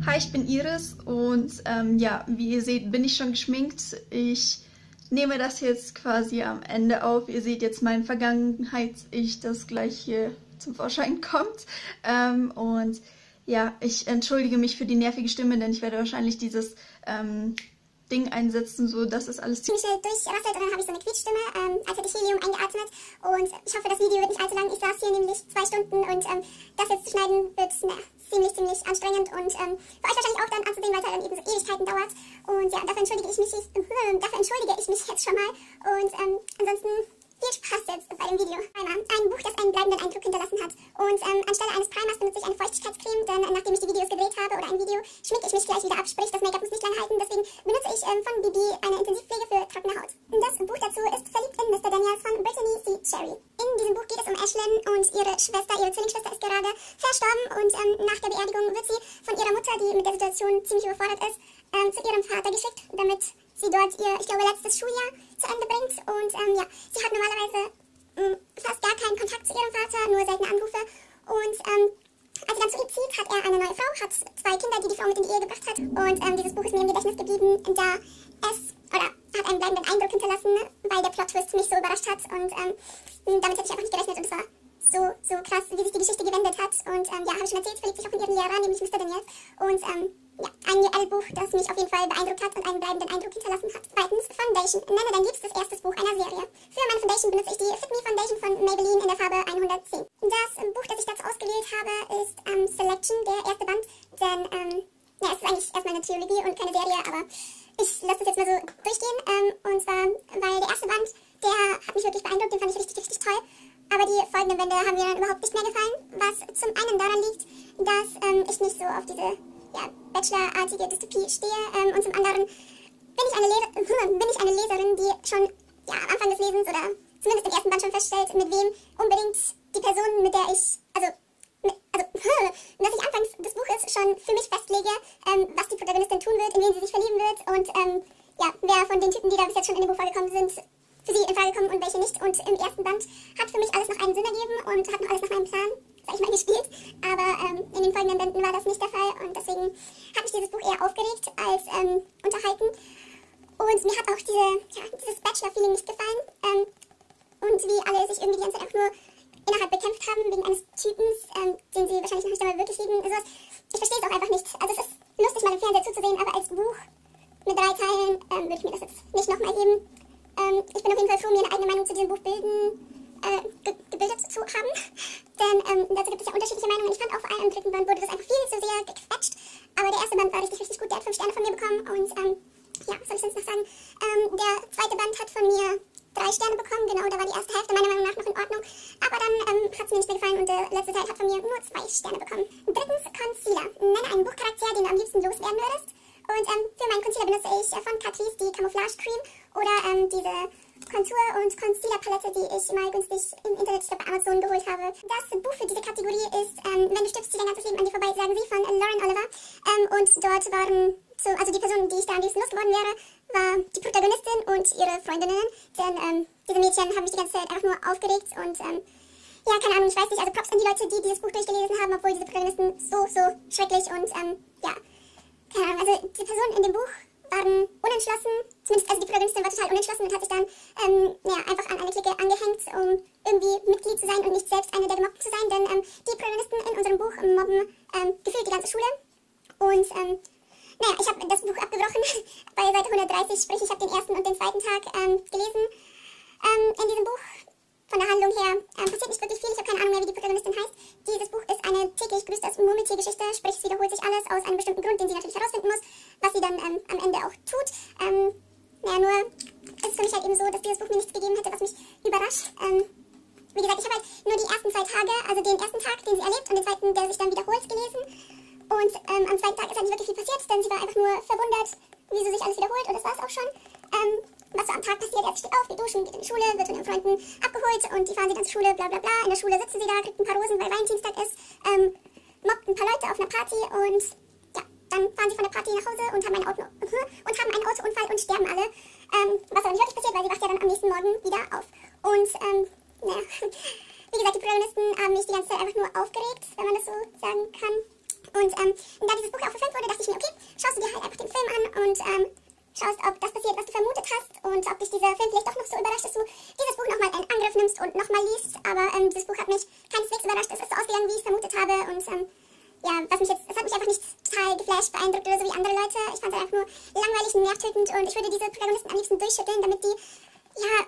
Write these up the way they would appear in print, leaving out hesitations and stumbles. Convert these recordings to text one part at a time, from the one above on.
Hi, ich bin Iris und ja, wie ihr seht, bin ich schon geschminkt. Ich nehme das jetzt quasi am Ende auf. Ihr seht jetzt mein Vergangenheits-Ich, das gleich hier zum Vorschein kommt. Und ja, ich entschuldige mich für die nervige Stimme, denn ich werde wahrscheinlich dieses Ding einsetzen, so dass es alles ziemlich durchrasselt und dann habe ich so eine Quietschstimme, als hätte ich Helium eingeatmet. Und ich hoffe, das Video wird nicht allzu lang. Ich saß hier nämlich 2 Stunden und das jetzt zu schneiden wird ziemlich anstrengend und für euch wahrscheinlich auch dann anzusehen, weil es halt dann eben so Ewigkeiten dauert. Und ja, dafür entschuldige ich mich jetzt schon mal. Und ansonsten viel Spaß jetzt bei dem Video. Ein Buch, das einen bleibenden Eindruck hinterlassen hat. Und anstelle eines Primers benutze ich eine Feuchtigkeitscreme, denn nachdem ich die Videos gedreht habe oder ein Video, schminke ich mich gleich wieder ab, sprich das Make-up muss nicht lange halten, deswegen benutze ich von BB eine Intensivpflege für trockene Haut. Das Buch dazu ist Verliebt in Mr. Daniel von Brittany C. Cherry. In diesem Buch geht es um Ashlyn und ihre Zwillingsschwester ist gerade verstorben und nach der Beerdigung wird sie von ihrer Mutter, die mit der Situation ziemlich überfordert ist, zu ihrem Vater geschickt, damit sie dort ihr, ich glaube, letztes Schuljahr zu Ende bringt. Und ja, sie hat normalerweise fast gar keinen Kontakt zu ihrem Vater, nur seltene Anrufe. Und als sie dann zu ihm zieht, hat er eine neue Frau, hat 2 Kinder, die die Frau mit in die Ehe gebracht hat. Und dieses Buch ist mir im Gedächtnis geblieben, da hat einen bleibenden Eindruck hinterlassen, weil der Plot-Twist mich so überrascht hat. Und damit hätte ich einfach nicht gerechnet. Und es war so krass, wie sich die Geschichte gewendet hat. Und ja, habe ich schon erzählt, verliebt sich auch in ihren Lehrer, nämlich Mr. Daniel. Und ja, ein Buch, das mich auf jeden Fall beeindruckt hat und einen bleibenden Eindruck hinterlassen hat. Zweitens, Foundation. Nenne, dein liebstes erstes Buch einer Serie. Für meine Foundation benutze ich die Fit Me Foundation von Maybelline in der Farbe 110. Das Buch, das ich dazu ausgewählt habe, ist Selection, der erste Band. Denn, ja, es ist eigentlich erstmal eine Trilogie und keine Serie, aber ich lasse das jetzt mal so durchgehen. Und zwar, weil der erste Band, der hat mich wirklich beeindruckt, den fand ich richtig toll. Aber die folgenden Bände haben mir dann überhaupt nicht mehr gefallen, was zum einen daran liegt, dass ich nicht so auf diese Bachelor-artige Dystopie stehe und zum anderen bin ich eine Leserin, die schon am Anfang des Lesens oder zumindest im ersten Band schon feststellt, mit wem unbedingt die Person, mit der ich, dass ich anfangs des Buches schon für mich festlege, was die Protagonistin tun wird, in wen sie sich verlieben wird und ja, wer von den Typen, die da bis jetzt schon in dem Buch vorgekommen sind, für sie in Frage kommen und welche nicht. Und im ersten Band hat für mich alles noch einen Sinn ergeben und hat noch alles nach meinem Plan, sag ich mal, gespielt. Aber in den folgenden Bänden war das nicht der Fall und deswegen hat mich dieses Buch eher aufgeregt als unterhalten. Und mir hat auch dieses Bachelor-Feeling nicht gefallen. Und wie alle sich irgendwie die ganze Zeit auch nur innerhalb bekämpft haben wegen eines Typens, den sie wahrscheinlich noch nicht einmal wirklich lieben. Sowas. Ich verstehe es auch einfach nicht. Also es ist lustig, mal im Fernseher zuzusehen, aber als Buch mit 3 Teilen würde ich mir das jetzt nicht nochmal geben. Ich bin auf jeden Fall froh, mir eine eigene Meinung zu diesem Buch gebildet zu haben, denn dazu gibt es ja unterschiedliche Meinungen. Ich fand auch vor allem im 3. Band wurde das einfach viel zu sehr gequetscht, aber der erste Band war richtig gut, der hat 5 Sterne von mir bekommen und ja, was soll ich sonst noch sagen, der 2. Band hat von mir 3 Sterne bekommen, genau, da war die erste Hälfte meiner Meinung nach noch in Ordnung, aber dann hat es mir nicht mehr gefallen und der letzte Teil hat von mir nur 2 Sterne bekommen. Drittens, Concealer. Nenne einen Buch-Charakter, den du am liebsten loswerden würdest. Und für meinen Concealer benutze ich von Catrice die Camouflage Cream oder diese Kontur- und Concealer-Palette, die ich mal günstig im Internet, ich glaube bei Amazon, geholt habe. Das Buch für diese Kategorie ist Wenn du stirbst, zieht dein ganzes Leben an dir vorbei, sagen sie, von Lauren Oliver. Und dort waren, also die Person, die ich da am liebsten losgeworden wäre, war die Protagonistin und ihre Freundinnen. Denn diese Mädchen haben mich die ganze Zeit einfach nur aufgeregt und ja, keine Ahnung, ich weiß nicht, also Props an die Leute, die dieses Buch durchgelesen haben, obwohl diese Protagonisten so schrecklich und ja, keine Ahnung, also die Personen in dem Buch waren unentschlossen, zumindest, also die Protagonistin war total unentschlossen und hat sich dann ja, einfach an eine Clique angehängt, um irgendwie Mitglied zu sein und nicht selbst eine der Gemobbten zu sein, denn die Protagonisten in unserem Buch mobben gefühlt die ganze Schule und naja, ich habe das Buch abgebrochen bei Seite 130, sprich ich habe den ersten und den zweiten Tag gelesen. In diesem Buch, von der Handlung her, passiert nicht wirklich viel, ich habe keine Ahnung mehr, wie die Protagonistin heißt. Dieses Buch ist eine täglich grüßt das Murmeltiergeschichte, sprich es wiederholt sich alles aus einem bestimmten Grund, den sie natürlich herausfinden muss, was sie dann am Ende auch tut. Naja, nur ist es für mich halt eben so, dass dieses Buch mir nichts gegeben hätte, was mich überrascht. Wie gesagt, ich habe halt nur die ersten 2 Tage, also den ersten Tag, den sie erlebt und den zweiten, der sich dann wiederholt, gelesen. Und am zweiten Tag ist halt nicht wirklich viel passiert, denn sie war einfach nur verwundert, wieso sich alles wiederholt und das war es auch schon. Was so am Tag passiert, sie steht auf, geht duschen, geht in die Schule, wird von ihren Freunden abgeholt und die fahren sie dann zur Schule, bla bla bla. In der Schule sitzen sie da, kriegt ein paar Rosen, weil Valentinstag ist, mobbt ein paar Leute auf einer Party und ja, dann fahren sie von der Party nach Hause und haben einen Autounfall und sterben alle. Was aber nicht wirklich passiert, weil sie wacht ja dann am nächsten Morgen wieder auf. Und naja, wie gesagt, die Protagonisten haben mich die ganze Zeit einfach nur aufgeregt, wenn man das so sagen kann. Und da dieses Buch auch verfilmt wurde, dachte ich und schaust, ob das passiert, was du vermutet hast und ob dich dieser Film vielleicht doch noch so überrascht, dass du dieses Buch nochmal in Angriff nimmst und nochmal liest. Aber dieses Buch hat mich keineswegs überrascht. Es ist so ausgegangen, wie ich es vermutet habe. Und ja, es hat mich einfach nicht total geflasht, beeindruckt oder so wie andere Leute. Ich fand es einfach nur langweilig, nervtötend und ich würde diese Protagonisten am liebsten durchschütteln, damit die, ja,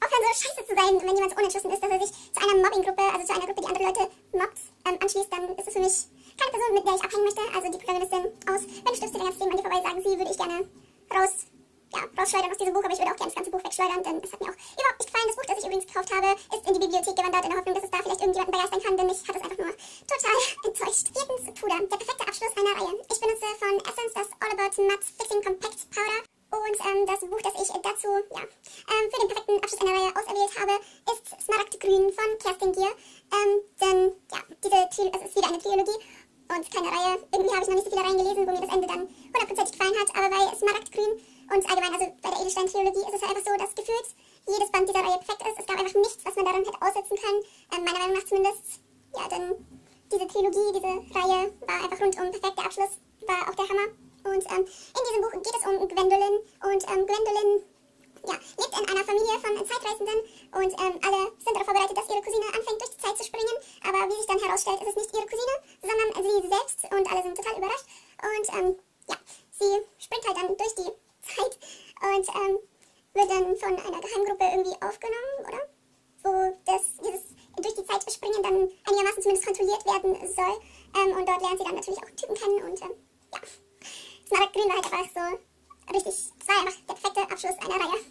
aufhören so scheiße zu sein. Wenn jemand so unentschlossen ist, dass er sich zu einer Mobbinggruppe, also zu einer Gruppe, die andere Leute mobbt, anschließt, dann ist es für mich keine Person, mit der ich abhängen möchte. Also die Protagonistin aus Wenn du stirbst, dein ganzes Leben an dir vorbei, sagen sie, würde ich gerne rausschleudern aus diesem Buch, aber ich würde auch gerne das ganze Buch wegschleudern, denn es hat mir auch überhaupt nicht gefallen. Das Buch, das ich übrigens gekauft habe, ist in die Bibliothek gewandert, in der Hoffnung, dass es da vielleicht irgendjemanden begeistern kann, denn mich hat es einfach nur total enttäuscht. Viertens, Puder, der perfekte Abschluss einer Reihe. Ich benutze von Essence das All About Matte Fixing Compact Powder und das Buch, das ich dazu, für den perfekten Abschluss einer Reihe auserwählt habe, ist Smaragdgrün von Kerstin Gier, denn, ja, es ist wieder eine Trilogie und keine Reihe. Irgendwie habe ich noch nicht so viele Reihen gelesen, wo mir das Ende dann hundertprozentig gefallen hat, aber bei Smaragdgrün und allgemein, also bei der Edelstein-Trilogie, ist es halt einfach so, dass gefühlt jedes Band dieser Reihe perfekt ist. Es gab einfach nichts, was man daran hätte aussetzen können, meiner Meinung nach zumindest. Ja, denn diese Trilogie, diese Reihe war einfach rundum perfekt. Der Abschluss war auch der Hammer. Und in diesem Buch geht es um Gwendolyn und Gwendolyn, ja, lebt in einer Familie von Zeitreisenden und alle sind darauf vorbereitet, dass ihre Cousine anfängt, durch die Zeit zu springen. Aber wie sich dann herausstellt, ist es nicht ihre Cousine, sondern sie selbst und alle sind total überrascht. Und ja, sie springt halt dann durch die Zeit und wird dann von einer Geheimgruppe irgendwie aufgenommen, oder? Wo dieses durch die Zeit springen dann einigermaßen zumindest kontrolliert werden soll. Und dort lernt sie dann natürlich auch Typen kennen und ja. Smaragdgrün war halt einfach so richtig, es war einfach der perfekte Abschluss einer Reihe.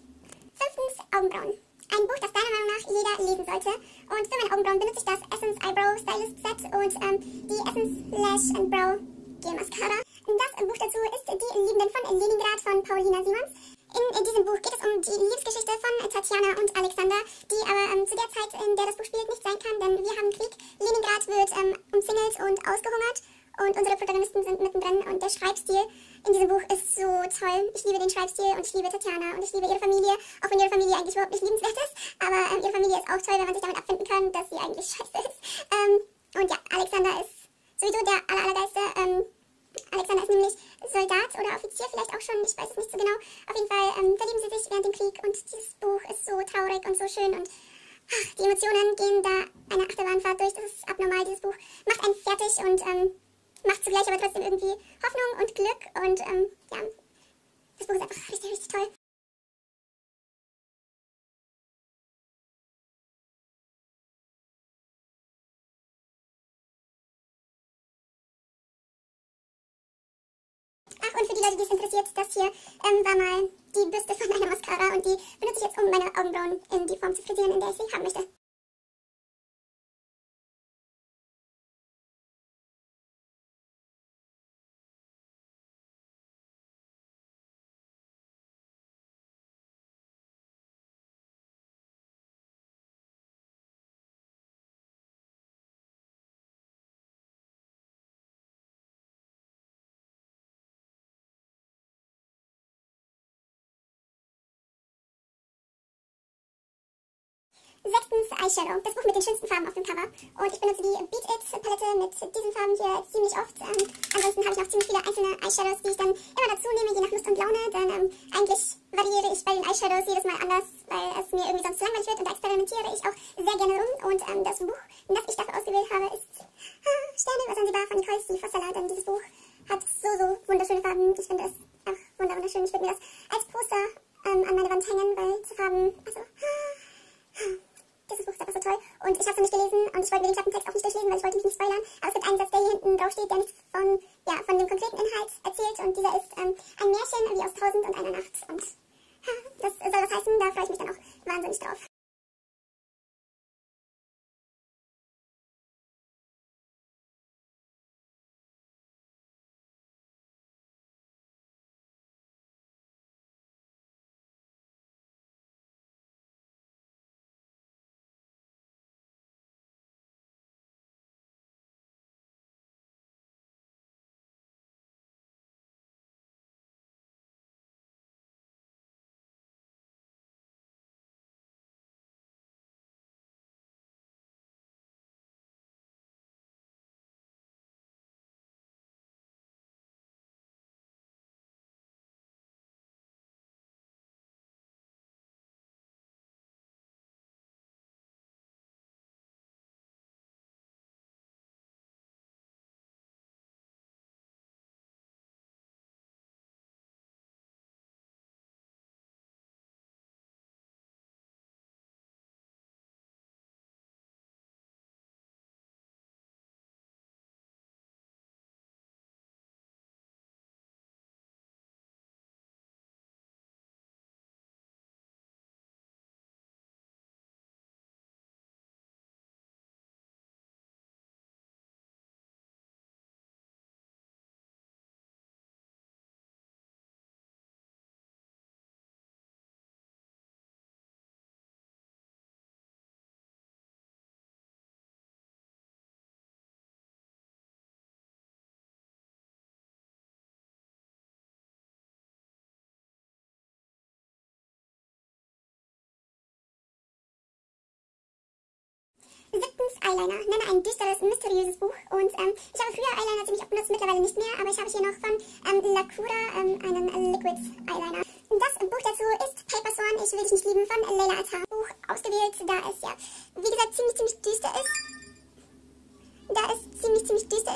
Fünftens, Augenbrauen. Ein Buch, das deiner Meinung nach jeder lesen sollte. Und für meine Augenbrauen benutze ich das Essence Eyebrow Stylist Set und die Essence Lash and Brow Gel Mascara. Das Buch dazu ist Die Liebenden von Leningrad von Paulina Simons. In diesem Buch geht es um die Liebesgeschichte von Tatjana und Alexander, die aber zu der Zeit, in der das Buch spielt, nicht sein kann, denn wir haben Krieg. Leningrad wird umzingelt und ausgehungert und unsere Protagonisten sind mittendrin und der Schreibstil in diesem Buch ist so toll. Ich liebe den Schreibstil und ich liebe Tatjana und ich liebe ihre Familie, auch wenn ihre Familie eigentlich überhaupt nicht liebenswert ist, aber ihre Familie ist auch toll, wenn man sich damit abfinden kann, dass sie eigentlich scheiße ist. Und ja, Alexander ist sowieso der allergeilste. Alexander ist nämlich Soldat oder Offizier, vielleicht auch schon, ich weiß es nicht so genau. Auf jeden Fall verlieben sie sich während dem Krieg und dieses Buch ist so traurig und so schön und die Emotionen gehen da eine Achterbahnfahrt durch, das ist abnormal. Dieses Buch macht einen fertig und macht zugleich aber trotzdem irgendwie Hoffnung und Glück und ja, das Buch ist einfach richtig, richtig toll. Ach, und für die Leute, die es interessiert, das hier war mal die Bürste von einer Mascara und die benutze ich jetzt, um meine Augenbrauen in die Form zu frisieren, in der ich sie haben möchte. Sechstens, Eyeshadow. Das Buch mit den schönsten Farben auf dem Cover. Und ich benutze die Beat It Palette mit diesen Farben hier ziemlich oft. Ansonsten habe ich noch ziemlich viele einzelne Eyeshadows, die ich dann immer dazu nehme, je nach Lust und Laune. Denn eigentlich variiere ich bei den Eyeshadows jedes Mal anders, weil es mir irgendwie sonst zu langweilig wird. Und da experimentiere ich auch sehr gerne rum. Und das Buch, das ich dafür ausgewählt habe, ist Sterne über Sansibar von Nicole C. Fossella. Denn dieses Buch hat so wunderschöne Farben. Ich finde es einfach wunderschön. Ich würde mir das als Poster an meine Wand hängen, weil diese Farben, also... Dieses Buch ist einfach so toll und ich habe es noch nicht gelesen und ich wollte mir den Klappentext auch nicht durchlesen, weil ich wollte mich nicht spoilern. Aber es gibt einen Satz, der hier hinten drauf steht, der nichts von dem konkreten Inhalt erzählt und dieser ist ein Märchen wie aus 1001 Nacht und das soll was heißen, da freue ich mich dann auch wahnsinnig drauf. Eyeliner. Nenne ein düsteres, mysteriöses Buch. Und ich habe früher Eyeliner ziemlich oft benutzt, mittlerweile nicht mehr, aber ich habe hier noch von einen Liquid Eyeliner. Das Buch dazu ist Paper Swan, ich will dich nicht lieben, von Leila Atar. Buch ausgewählt, da es ja, wie gesagt, ziemlich düster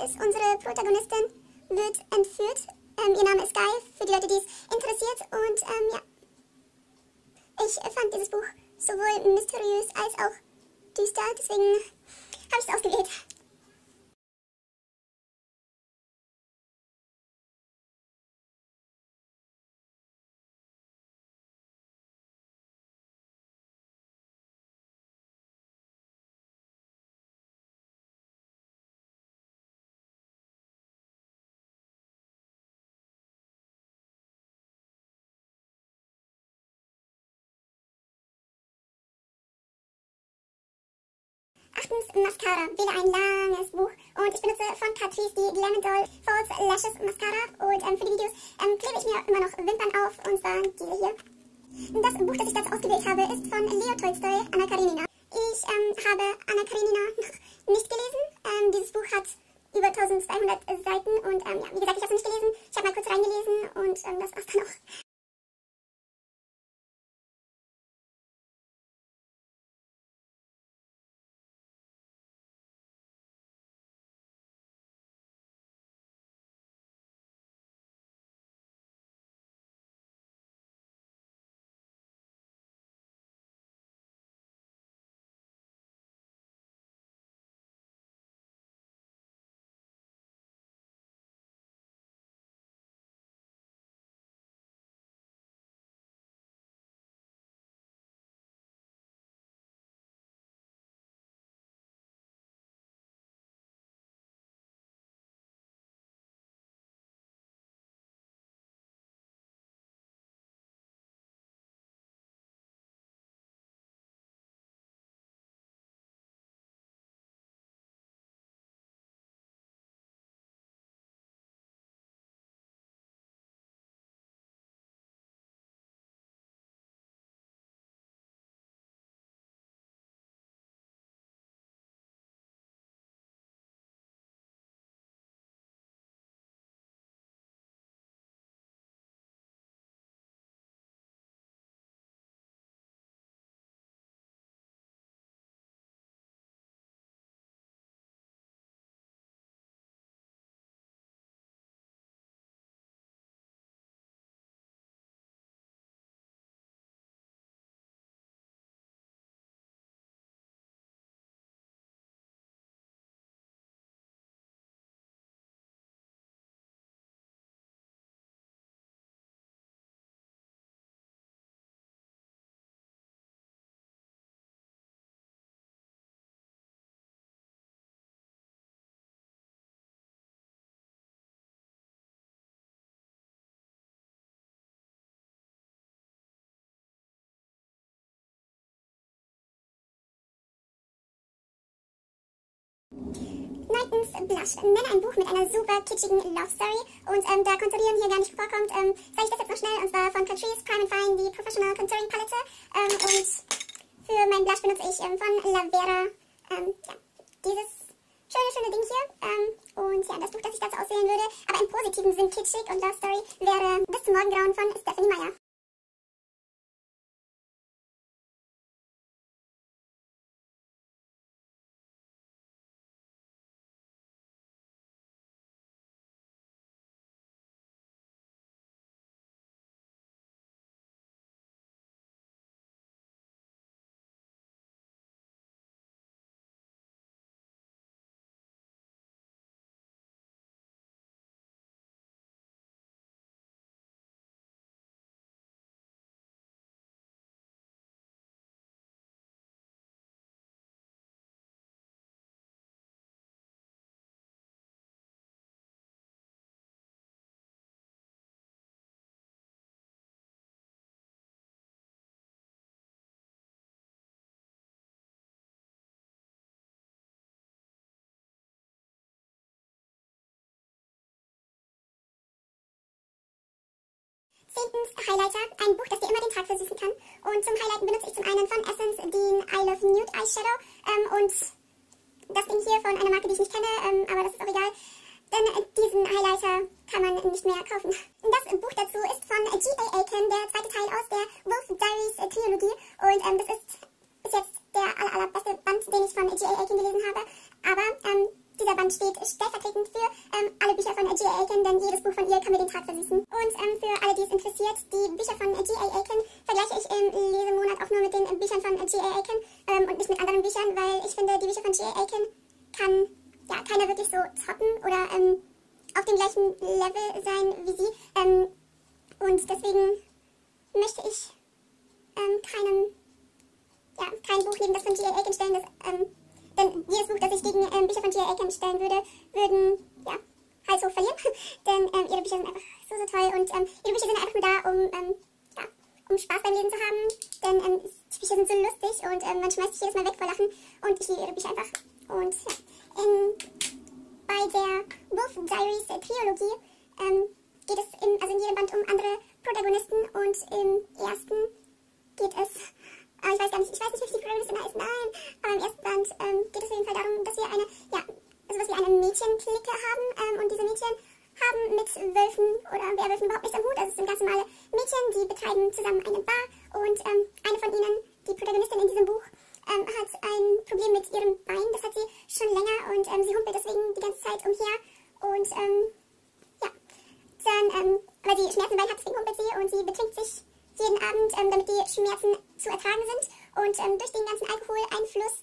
ist. Unsere Protagonistin wird entführt. Ihr Name ist Guy, für die Leute, die es interessiert. Und ja, ich fand dieses Buch sowohl mysteriös als auch düster, deswegen habe ich es ausgewählt. Achtens, Mascara. Wähle ein langes Buch. Und ich benutze von Catrice die Glam Doll False Lashes Mascara. Und für die Videos klebe ich mir immer noch Wimpern auf. Und zwar diese hier. Das Buch, das ich dazu ausgewählt habe, ist von Leo Tolstoi, Anna Karenina. Ich habe Anna Karenina noch nicht gelesen. Dieses Buch hat über 1200 Seiten. Und ja, wie gesagt, ich habe es nicht gelesen. Ich habe mal kurz reingelesen und das war's dann auch. 9. Blush. Nenne ein Buch mit einer super kitschigen Love Story. Und da Konturieren hier gar nicht vorkommt, sage ich das jetzt noch schnell. Und zwar von Catrice Prime and Fine, die Professional Contouring Palette. Und für meinen Blush benutze ich von Lavera ja, dieses schöne Ding hier. Und ja, das Buch, das ich dazu auswählen würde, aber im positiven Sinn kitschig und Love Story, wäre Bis zum Morgengrauen von Stephanie Meyer. Zehntens, Highlighter. Ein Buch, das dir immer den Tag versüßen kann. Und zum Highlighten benutze ich zum einen von Essence den I Love Nude Eyeshadow. Und das Ding hier von einer Marke, die ich nicht kenne, aber das ist auch egal, denn diesen Highlighter kann man nicht mehr kaufen. Das Buch dazu ist von G.A. Aiken, der zweite Teil aus der Wolf Diaries Trilogie, und das ist bis jetzt der allerbeste Band, den ich von G.A. Aiken gelesen habe, aber dieser Band steht stellvertretend für alle Bücher von G.A. Aiken, denn jedes Buch von ihr kann mir den Tag versüßen. Und für alle, die es interessiert, die Bücher von G.A. Aiken vergleiche ich im Lesemonat auch nur mit den Büchern von G.A. Aiken und nicht mit anderen Büchern, weil ich finde, die Bücher von G.A. Aiken kann ja keiner wirklich so toppen oder auf dem gleichen Level sein wie sie. Und deswegen möchte ich kein Buch neben das von G.A. Aiken stellen, denn jedes Buch, das ich gegen Bücher von G.A. Aiken stellen würde, würden, Hals hoch verlieren. Denn ihre Bücher sind einfach so toll und ihre Bücher sind einfach nur da, um Spaß beim Lesen zu haben. Denn die Bücher sind so lustig und man schmeißt sich jedes Mal weg vor Lachen und ich liebe ihre Bücher einfach. Und bei der Wolf Diaries Trilogie geht es in jedem Band um andere Protagonisten und im ersten geht es, ich weiß nicht, wie die Protagonistin heißt, nein, aber im ersten Band geht es auf jeden Fall darum, dass wir sowas wie eine Mädchenklicke haben und diese Mädchen haben mit Wölfen oder Werwölfen überhaupt nichts am Hut, also es sind ganz normale Mädchen, die betreiben zusammen eine Bar und eine von ihnen, die Protagonistin in diesem Buch, hat ein Problem mit ihrem Bein, das hat sie schon länger und sie humpelt deswegen die ganze Zeit umher und dann, weil sie Schmerzen im Bein hat, deswegen humpelt sie und sie betrinkt sich jeden Abend, damit die Schmerzen zu ertragen sind und durch den ganzen Alkoholeinfluss,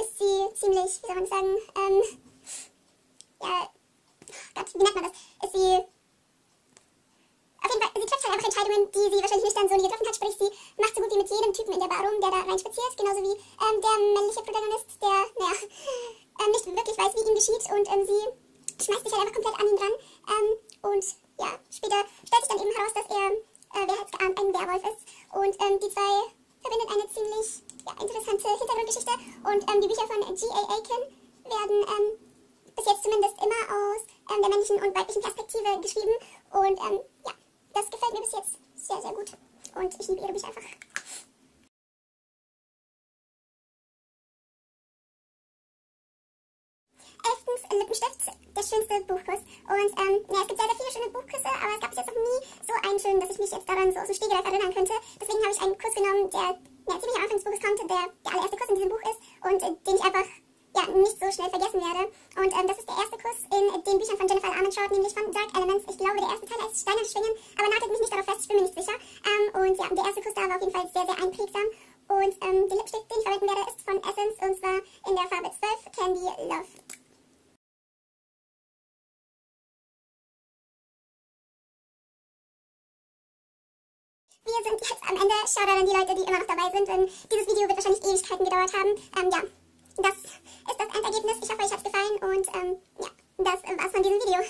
ist sie ziemlich, wie soll man sagen, Gott, wie nennt man das, ist sie, auf jeden Fall, sie trifft halt einfach Entscheidungen, die sie wahrscheinlich nicht dann so nie getroffen hat, sprich, sie macht so gut wie mit jedem Typen in der Bar rum, der da reinspaziert, genauso wie der männliche Protagonist, der, nicht wirklich weiß, wie ihm geschieht und sie schmeißt sich halt einfach komplett an ihn dran und später stellt sich dann eben heraus, dass er, wer hätte geahnt, ein Werwolf ist und die zwei verbindet eine ziemlich interessante Hintergrundgeschichte und die Bücher von G.A. Aiken werden bis jetzt zumindest immer aus der männlichen und weiblichen Perspektive geschrieben und das gefällt mir bis jetzt sehr, sehr gut und ich liebe ihre Bücher einfach. Lippenstift, der schönste Buchkuss. Und es gibt sehr, sehr viele schöne Buchküsse, aber es gab bis jetzt noch nie so einen schönen, dass ich mich jetzt daran so aus dem Stegreif erinnern könnte. Deswegen habe ich einen Kuss genommen, der ziemlich am Anfang des Buches kommt, der allererste Kuss in diesem Buch ist und den ich einfach nicht so schnell vergessen werde. Und das ist der erste Kuss in den Büchern von Jennifer Armentrout, nämlich von Dark Elements. Ich glaube, der erste Teil heißt Steine schwingen, aber nagelt mich nicht darauf fest, ich bin mir nicht sicher. Und der erste Kuss da war auf jeden Fall sehr, sehr einprägsam. Und der Lipstift, den ich verwenden werde, ist von Essence und zwar in der Farbe 12 Candy Love. Wir sind jetzt am Ende. Shoutout an die Leute, die immer noch dabei sind, denn dieses Video wird wahrscheinlich Ewigkeiten gedauert haben. Das ist das Endergebnis. Ich hoffe, euch hat es gefallen und das war's von diesem Video.